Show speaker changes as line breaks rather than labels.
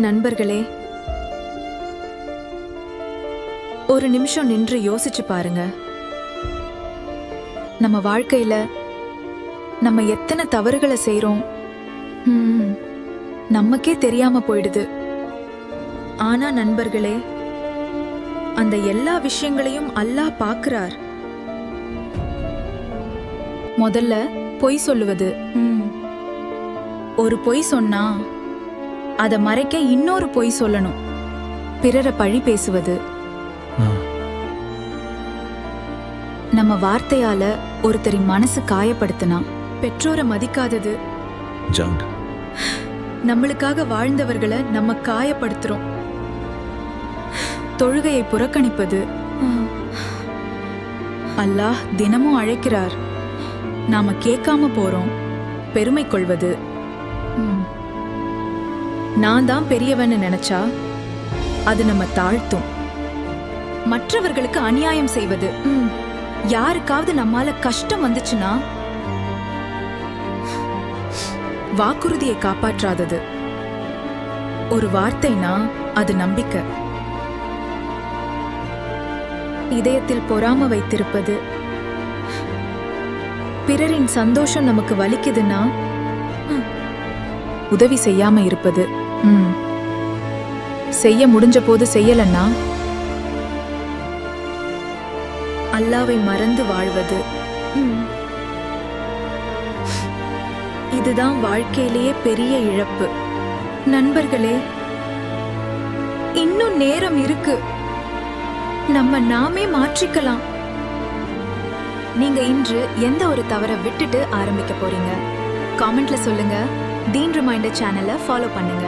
நண்பர்களே, ஒரு நிமிஷம் நின்று யோசிச்சு பாருங்க. நம்ம வாழ்க்கையில நம்ம எத்தனை தவறுகளை செய்றோம், நமக்கே தெரியாம போயிடுது. ஆனா நண்பர்களே, அந்த எல்லா விஷயங்களையும் அல்லாஹ் பார்க்கிறார். முதல்ல பொய் சொல்லுவது. ஒரு பொய் சொன்னா அதை மறைக்க இன்னொரு பொய் சொல்லணும். பிறரை பழி பேசுவது. நம்ம வார்த்தையால ஒருத்தரின் மனசு காயப்படுத்தினா. பெற்றோரை மதிக்காதது. நம்மளுக்காக வாழ்ந்தவர்களை நம்ம காயப்படுத்துறோம். தொழுகையை புறக்கணிப்பது. அல்லாஹ் தினமும் அழைக்கிறார், நாம கேட்காம போறோம். பெருமை கொள்வது. நான் தான் பெரியவன்னு நினைச்சா அது நம்ம தாழ்த்தும். மற்றவர்களுக்கு அநியாயம் செய்வது. யாருக்காவது நம்மால கஷ்டம் வந்துச்சுன்னா வாக்குறுதியை காப்பாற்றாதது. ஒரு வார்த்தைனா அது நம்பிக்கை. இதயத்தில் பொறாம வைத்திருப்பது. பிறரின் சந்தோஷம் நமக்கு வலிக்குதுன்னா உதவி செய்யாம இருப்பது. செய்ய முடிஞ்ச போது செய்யலன்னா அல்லாவை மறந்து வாழ்வது. இதுதான் வாழ்க்கையிலேயே பெரிய இழப்பு. நண்பர்களே, இன்னும் நேரம் இருக்கு. நம்ம நாமே மாற்றிக்கலாம். நீங்க இன்று எந்த ஒரு தவறை விட்டுட்டு ஆரம்பிக்க போறீங்க? காமெண்ட்ல சொல்லுங்க. தீன் ரிமைண்டர் சேனலை ஃபாலோ பண்ணுங்க.